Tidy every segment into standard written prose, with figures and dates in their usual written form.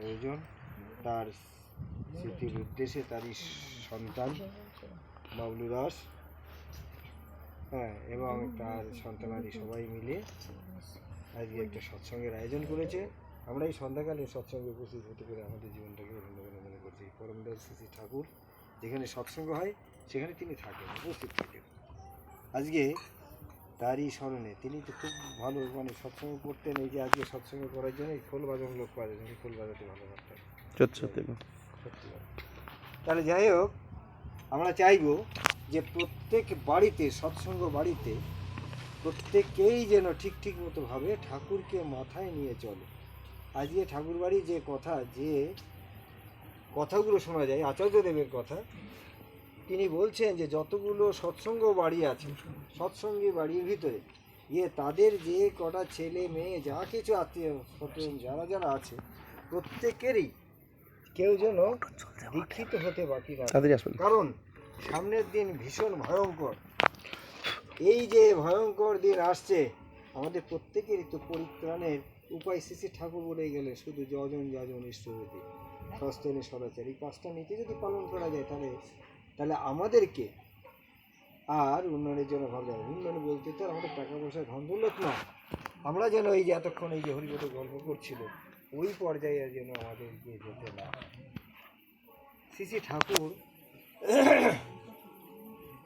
আয়োজন তার স্মৃতির উদ্দেশ্যে তারই সন্তান বাবলু দাস, হ্যাঁ, এবং তার সন্তানাদি সবাই মিলে আজকে একটা সৎসঙ্গের আয়োজন করেছে। আমরা এই সন্ধ্যাকালীন সৎসঙ্গে উপস্থিত হতে পেরে আমাদের জীবনটাকে ধন্য বলে মনে করছি। পরমদয়াল শ্রী ঠাকুর যেখানে সৎসঙ্গ হয় সেখানে তিনি থাকেন, উপস্থিত থাকেন। আজকে তারই স্মরণে তিনি তো খুব ভালো সৎসঙ্গ করতেন। এই যে আজকে সৎসঙ্গ করার জন্য এই খোল বাজানো লোক পাওয়া যায়, খোল বাজাতে ভালো পারতেন সত্যি। তাহলে যাই হোক, আমরা চাইব যে প্রত্যেক বাড়িতে, সৎসঙ্গ বাড়িতে প্রত্যেকেই যেন ঠিক মতো ভাবে ঠাকুরকে মাথায় নিয়ে চলে। আজকে ঠাকুর বাড়ি যে কথাগুলো শোনা যায়, আচার্যদেবের কথা, তিনি বলছেন যে যতগুলো সৎসঙ্গ বাড়ি আছে, সৎসঙ্গী বাড়ির ভিতরে তাদের যে কটা ছেলে মেয়ে যা কিছু আত্মীয় স্বজন যারা আছে, প্রত্যেকেরই কেউ যেন দীক্ষিত হতে বাকি না। কারণ সামনের দিন ভীষণ ভয়ঙ্কর। এই যে ভয়ঙ্কর দিন আসছে, আমাদের প্রত্যেকেরই তো পরিত্রাণের উপায় শ্রী ঠাকুর বলে গেলে শুধু যজন যাজন ইষ্টবিধি সস্তনে সদাচার, এই 5টা নীতি যদি পালন করা যায় তাহলে আমাদেরকে আর উন্নয়নের জন্য ভাবতে হবে। উন্নয়ন বলতে তো আমাদের টাকা পয়সা ধন দৌলত না, আমরা যেন এই যে এতক্ষণ এই যে হরিবোধের গল্প করছিল ওই পর্যায়ে যেন আমাদেরকে যেতে না। শ্রী ঠাকুর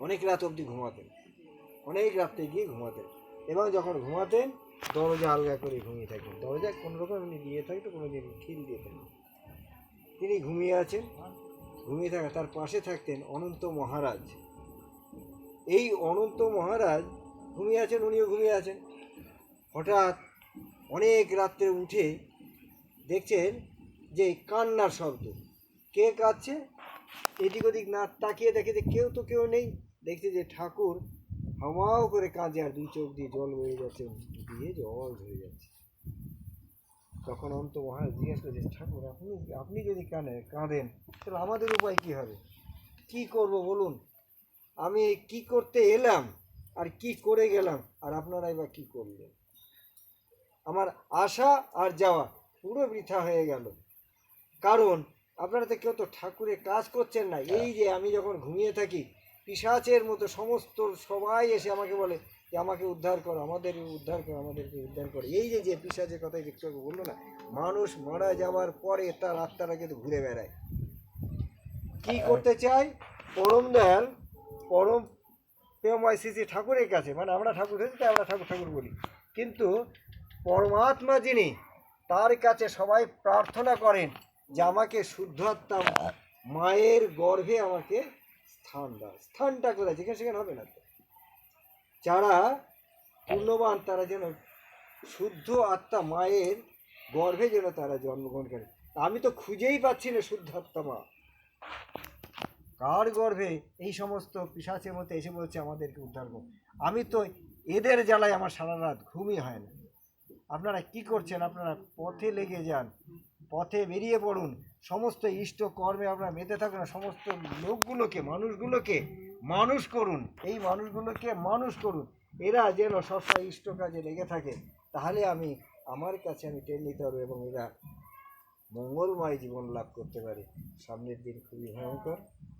অনেক রাত অবধি ঘুমাতেন, অনেক রাত্রে গিয়ে ঘুমাতেন, এবং যখন ঘুমাতেন দরজা আলগা করে ঘুমিয়ে থাকতেন। দরজা কোনো রকম উনি দিয়ে থাকতো, কোনো দিন খিল দিয়ে থাকতেন। তিনি ঘুমিয়ে আছেন, ঘুমিয়ে থাকা তার পাশে থাকতেন অনন্ত মহারাজ। এই অনন্ত মহারাজ ঘুমিয়ে আছেন, উনিও ঘুমিয়ে আছেন। হঠাৎ অনেক রাত্রে উঠে দেখছেন যে কান্নার শব্দ। কে কাঁদছে? এদিক ওদিক না তাকিয়ে দেখে যে কেউ নেই। দেখছে যে ঠাকুর হাওয়াও করে কাঁদছে, আর 2 চোখ দিয়ে জল বয়ে যাচ্ছে, দিয়ে জল ধরে যাচ্ছে। তখন অনন্ত মহারাজ জিজ্ঞেস করছে, ঠাকুর আপনি যদি কাঁদেন তাহলে আমাদের উপায় কী হবে? কি করব বলুন? আমি কি করতে এলাম আর কি করে গেলাম, আর আপনারাই বা কী করলেন? আমার আসা আর যাওয়া পুরো বৃথা হয়ে গেল। কারণ আপনারা তো কেউ তো ঠাকুরের কাজ করছেন না। এই যে আমি যখন ঘুমিয়ে থাকি, পিশাচের মতো সমস্ত সবাই এসে আমাকে বলে যে আমাকে উদ্ধার করো, আমাদেরকে উদ্ধার করো। এই যে পিশাচের কথাই একটু বললো না, মানুষ মারা যাওয়ার পরে তার আত্মারা কিন্তু ঘুরে বেড়ায়। কি করতে চাই? পরম দয়াল, পরম প্রেমময় শ্রী ঠাকুরের কাছে, আমরা ঠাকুর হয়েছি তাই আমরা ঠাকুর বলি, কিন্তু পরমাত্মা যিনি, তার কাছে সবাই প্রার্থনা করেন যে আমাকে শুদ্ধাত্মা মায়ের গর্ভে আমাকে স্থান দাও। স্থানটা কোথায়? যেখানে সেখানে হবে না তো। যারা পুণ্যবান তারা যেন শুদ্ধ আত্মা মায়ের গর্ভে যেন তারা জন্মগ্রহণ করে। আমি তো খুঁজেই পাচ্ছি না শুদ্ধাত্মা মা কার গর্ভে। এই সমস্ত পিশাচের মধ্যে এসে বলছে আমাদেরকে উদ্ধার করো। আমি তো এদের জ্বালায় আমার সারা রাত ঘুমই হয় না। আপনারা কি করছেন? আপনারা পথে লেগে যান, পথে বেরিয়ে পড়ুন, সমস্ত ইষ্ট কর্মে আপনারা মেতে থাকুন, সমস্ত লোকগুলোকে, মানুষগুলোকে মানুষ করুন, এই মানুষগুলোকে মানুষ করুন। এরা যেন সবসময় ইষ্ট কাজে লেগে থাকে, তাহলে আমার কাছে আমি টেনে নিতে পারবো এবং এরা মঙ্গলময় জীবন লাভ করতে পারে। সামনের দিন খুবই ভয়ঙ্কর।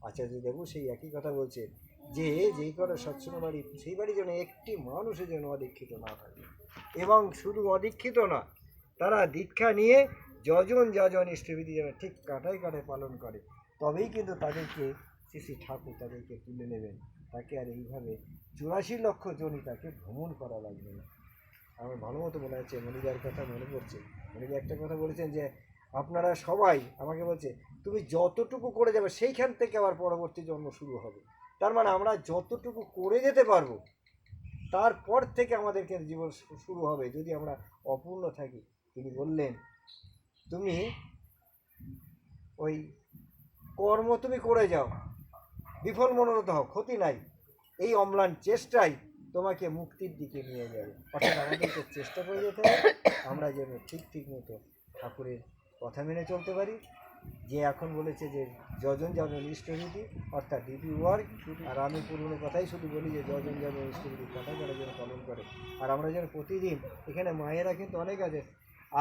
আচার্যদেবও সেই একই কথা বলছে যে যেই কটা সৎসঙ্গ বাড়ি, সেই বাড়ি যেন একটি মানুষের যেন অদীক্ষিত না থাকে, এবং শুধু অদীক্ষিত না, তারা দীক্ষা নিয়ে যজন ইষ্টবিধি যেন ঠিক কাটায় পালন করে, তবেই কিন্তু তাদেরকে শ্রী ঠাকুর তাদেরকে তুলে নেবেন। তাকে আর এইভাবে 84 লক্ষ জনই তাকে ভ্রমণ করা লাগবে না। আমার ভালো মতো মনে হচ্ছে, মনিদার কথা মনে পড়ছে। মনিদা একটা কথা বলেছেন যে আপনারা সবাই আমাকে বলছে তুমি যতটুকু করে যাবে সেইখান থেকে আবার পরবর্তী জন্ম শুরু হবে। তার মানে আমরা যতটুকু করে যেতে পারবো তারপর থেকে আমাদেরকে জীবন শুরু হবে, যদি আমরা অপূর্ণ থাকি। তিনি বললেন তুমি ওই কর্ম তুমি করে যাও, বিফল মনোরথ হও, ক্ষতি নাই, এই অম্লান চেষ্টাই তোমাকে মুক্তির দিকে নিয়ে যাবে। অর্থাৎ আমাদেরকে চেষ্টা করে যেতে হবে আমরা যেন ঠিক মতো ঠাকুরের কথা মেনে চলতে পারি। যে এখন বলেছে যে যজন ইষ্টবিধি, অর্থাৎ ডিপি ওয়ার্ক, আর আমি পুরনো কথাই শুধু বলি যে যজন ইষ্টবিধি কথা যারা যেন পালন করে। আর আমরা যেন প্রতিদিন, এখানে মায়েরা কিন্তু অনেক আছে,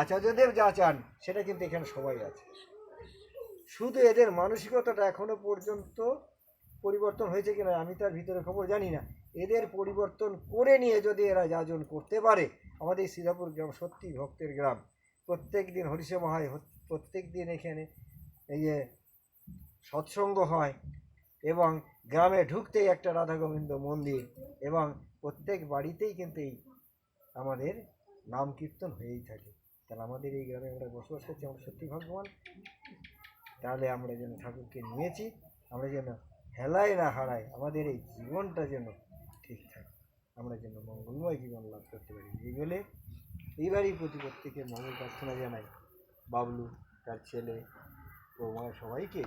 আচার্যদেব যা চান সেটা কিন্তু এখানে সবাই আছে। শুধু এদের মানসিকতাটা এখনো পর্যন্ত পরিবর্তন হয়েছে কিনা আমি তার ভিতরে খবর জানি না। এদের পরিবর্তন করে নিয়ে যদি এরা যাজন করতে পারে, আমাদের সিরাপুর গ্রাম সত্যি ভক্তের গ্রাম। প্রত্যেক দিন হরিসভা হয়, প্রত্যেক দিন এখানে এই যে সৎসঙ্গ হয়, এবং গ্রামে ঢুকতেই একটা রাধা গোবিন্দ মন্দির, এবং প্রত্যেক বাড়িতেই কিন্তু এই আমাদের নাম কীর্তন হয়েই থাকে। তাহলে আমাদের এই গ্রামে আমরা বসবাস করছি, আমরা সত্যি ভাগ্যবান। তাহলে আমরা যেন ঠাকুরকে নিয়েছি, আমরা যেন হেলায় না হারাই, আমাদের এই জীবনটা যেন ঠিক থাকে, আমরা যেন মঙ্গলময় জীবন লাভ করতে পারি। এই বলে এইবারই প্রতি প্রত্যেকের মঙ্গল প্রার্থনা জানাই। বাবলু, তার ছেলে, বৌমা, সবাইকে